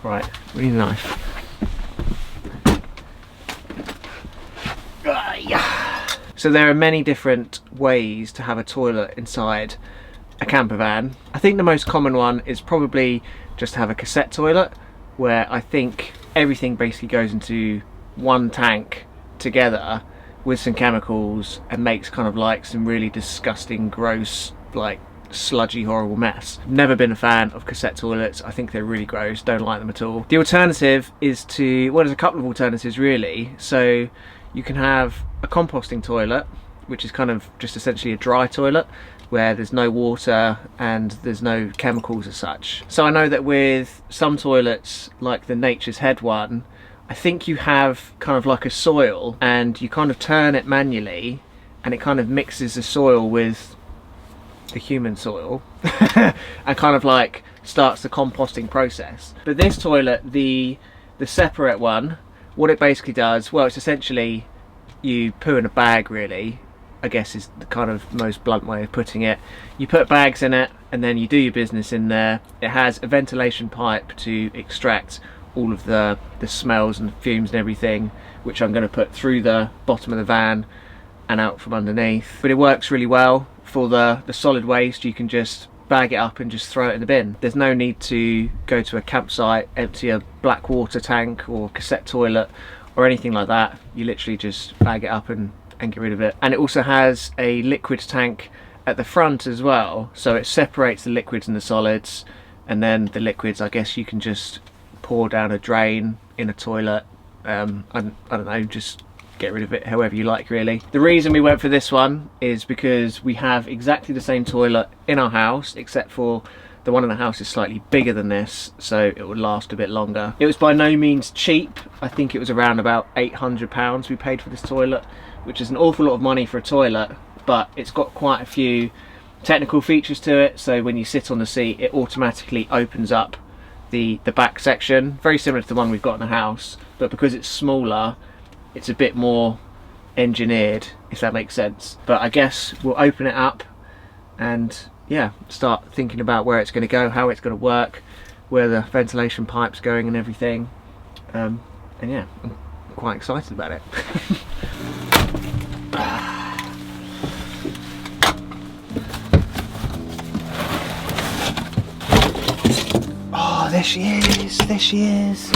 Right, we need a knife. So there are many different ways to have a toilet inside a camper van. I think the most common one is probably just to have a cassette toilet, where I think everything basically goes into one tank together with some chemicals and makes kind of like some really disgusting, gross, like sludgy, horrible mess. Never been a fan of cassette toilets. I think they're really gross, don't like them at all. The alternative is to, well, there's a couple of alternatives really. So you can have a composting toilet, which is kind of just essentially a dry toilet where there's no water and there's no chemicals as such. So I know that with some toilets, like the Nature's Head one, I think you have kind of like a soil and you kind of turn it manually and it kind of mixes the soil with the human soil and kind of like starts the composting process. But this toilet, the Separett one, what it basically does, well, it's essentially you poo in a bag really, I guess is the kind of most blunt way of putting it. You put bags in it and then you do your business in there. It has a ventilation pipe to extract all of the smells and fumes and everything, which I'm going to put through the bottom of the van and out from underneath. But it works really well for the solid waste. You can just bag it up and just throw it in the bin. There's no need to go to a campsite, empty a black water tank or cassette toilet or anything like that. You literally just bag it up and get rid of it. And it also has a liquid tank at the front as well, so it separates the liquids and the solids, and then the liquids, I guess you can just pour down a drain in a toilet. I don't know, just get rid of it however you like really. The reason we went for this one is because we have exactly the same toilet in our house, except for the one in the house is slightly bigger than this, so it would last a bit longer. It was by no means cheap. I think it was around about £800 we paid for this toilet, which is an awful lot of money for a toilet, but it's got quite a few technical features to it. So when you sit on the seat, it automatically opens up the back section, very similar to the one we've got in the house, but because it's smaller, it's a bit more engineered, if that makes sense. But I guess we'll open it up and yeah, start thinking about where it's going to go, how it's going to work, where the ventilation pipe's going and everything. And yeah, I'm quite excited about it. Oh, there she is, there she is.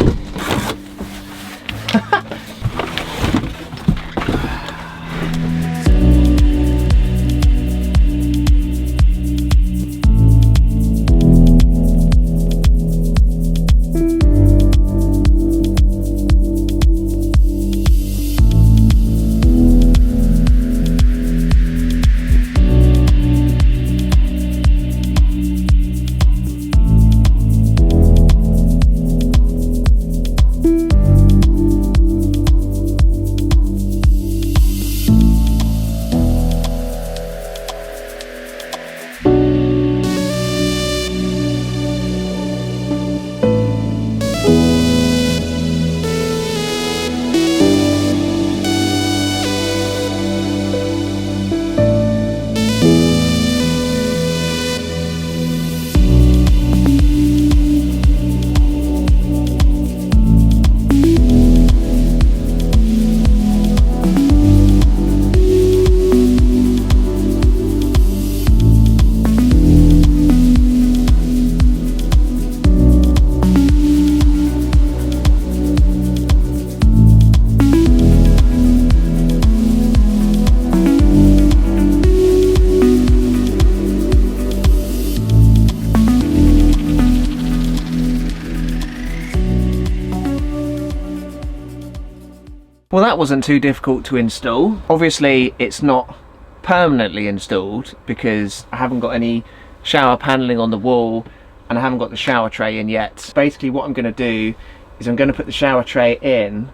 Well, that wasn't too difficult to install. Obviously it's not permanently installed because I haven't got any shower paneling on the wall and I haven't got the shower tray in yet. Basically what I'm going to do is I'm going to put the shower tray in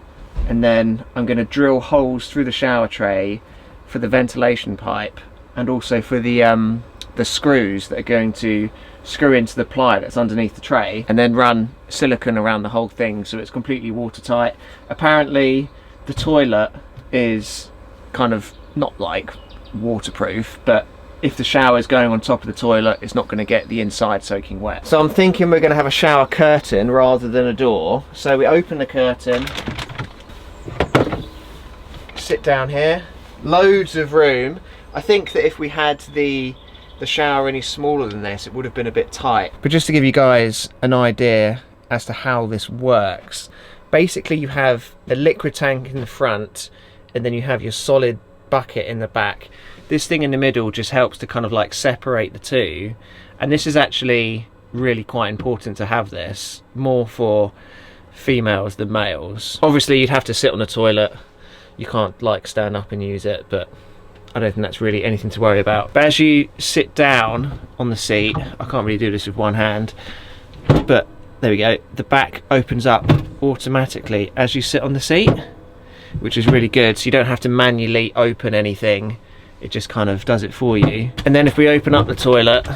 and then I'm going to drill holes through the shower tray for the ventilation pipe and also for the screws that are going to screw into the ply that's underneath the tray, and then run silicone around the whole thing so it's completely watertight. Apparently the toilet is kind of not like waterproof, but if the shower is going on top of the toilet, it's not going to get the inside soaking wet. So I'm thinking we're going to have a shower curtain rather than a door. So we open the curtain, sit down here, loads of room. I think that if we had the shower any smaller than this, it would have been a bit tight. But just to give you guys an idea as to how this works, basically you have a liquid tank in the front and then you have your solid bucket in the back. This thing in the middle just helps to kind of like separate the two, and this is actually really quite important to have this, more for females than males. Obviously you'd have to sit on the toilet, you can't like stand up and use it, but I don't think that's really anything to worry about. But as you sit down on the seat, I can't really do this with one hand, but there we go, the back opens up automatically as you sit on the seat, which is really good, so you don't have to manually open anything, it just kind of does it for you. And then if we open up the toilet,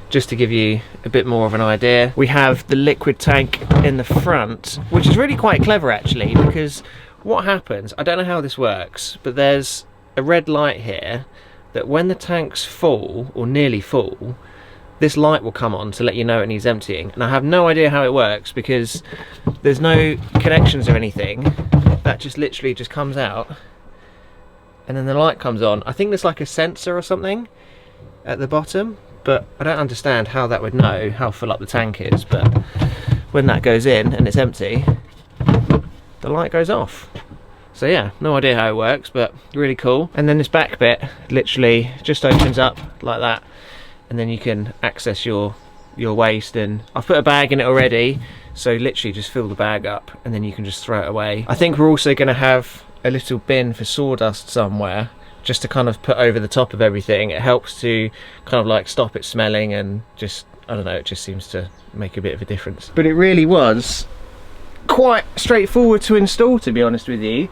just to give you a bit more of an idea, we have the liquid tank in the front, which is really quite clever actually, because what happens, I don't know how this works, but there's a red light here that when the tank's full or nearly full, this light will come on to let you know it needs emptying. And I have no idea how it works because there's no connections or anything. That just literally just comes out and then the light comes on. I think there's like a sensor or something at the bottom, but I don't understand how that would know how full up the tank is. But when that goes in and it's empty, the light goes off. So yeah, no idea how it works, but really cool. And then this back bit literally just opens up like that, and then you can access your waste. And I've put a bag in it already, so literally just fill the bag up and then you can just throw it away. I think we're also going to have a little bin for sawdust somewhere, just to kind of put over the top of everything. It helps to kind of like stop it smelling, and just, I don't know, it just seems to make a bit of a difference. But it really was quite straightforward to install, to be honest with you.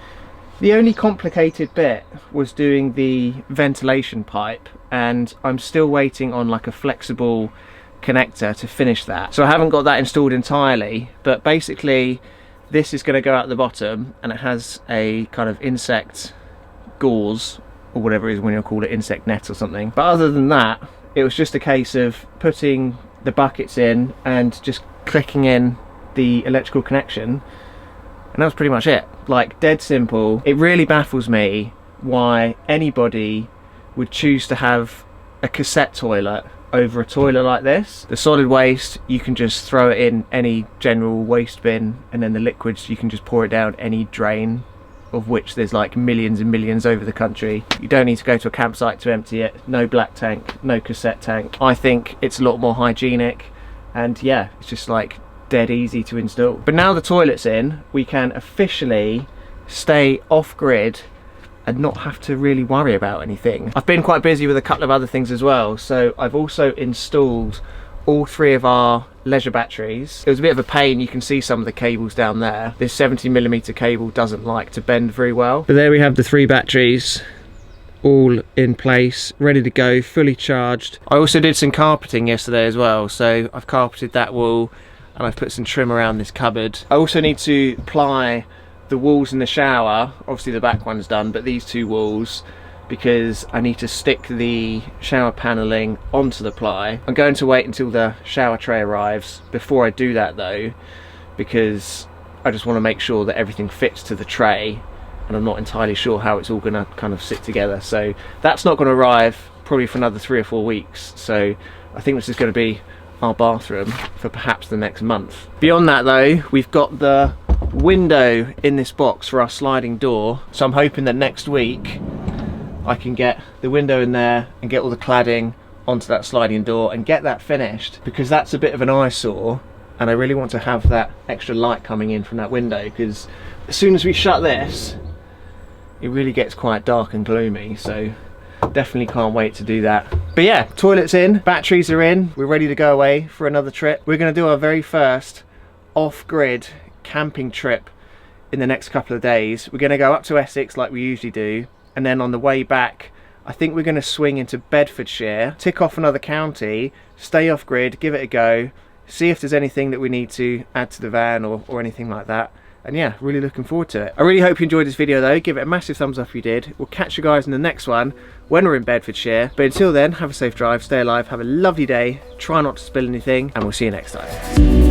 The only complicated bit was doing the ventilation pipe, and I'm still waiting on like a flexible connector to finish that. So I haven't got that installed entirely, but basically this is going to go out the bottom, and it has a kind of insect gauze, or whatever it is when you call it, insect net or something. But other than that, it was just a case of putting the buckets in and just clicking in the electrical connection, and that was pretty much it. Like, dead simple. It really baffles me why anybody would choose to have a cassette toilet over a toilet like this. The solid waste, you can just throw it in any general waste bin, and then the liquids, you can just pour it down any drain, of which there's like millions and millions over the country. You don't need to go to a campsite to empty it. No black tank, no cassette tank. I think it's a lot more hygienic, and yeah, it's just like dead easy to install. But now the toilet's in, we can officially stay off grid and not have to really worry about anything. I've been quite busy with a couple of other things as well, so I've also installed all 3 of our leisure batteries. It was a bit of a pain, you can see some of the cables down there. This 70mm cable doesn't like to bend very well. But there we have the 3 batteries all in place, ready to go, fully charged. I also did some carpeting yesterday as well, so I've carpeted that wall and I've put some trim around this cupboard. I also need to ply the walls in the shower. Obviously the back one's done, but these 2 walls, because I need to stick the shower paneling onto the ply. I'm going to wait until the shower tray arrives before I do that though, because I just want to make sure that everything fits to the tray, and I'm not entirely sure how it's all going to kind of sit together. So that's not going to arrive probably for another 3 or 4 weeks. So I think this is going to be our bathroom for perhaps the next month. Beyond that though, we've got the window in this box for our sliding door, so I'm hoping that next week I can get the window in there and get all the cladding onto that sliding door and get that finished, because that's a bit of an eyesore, and I really want to have that extra light coming in from that window, because as soon as we shut this, it really gets quite dark and gloomy. So definitely can't wait to do that. But yeah, toilet's in, batteries are in, we're ready to go away for another trip. We're going to do our very first off-grid camping trip in the next couple of days. We're going to go up to Essex like we usually do, and then on the way back I think we're going to swing into Bedfordshire, tick off another county, stay off-grid, give it a go, see if there's anything that we need to add to the van or anything like that, And yeah, really looking forward to it. I really hope you enjoyed this video though. Give it a massive thumbs up if you did. We'll catch you guys in the next one when we're in Bedfordshire. But until then, have a safe drive, stay alive, have a lovely day, try not to spill anything, and we'll see you next time.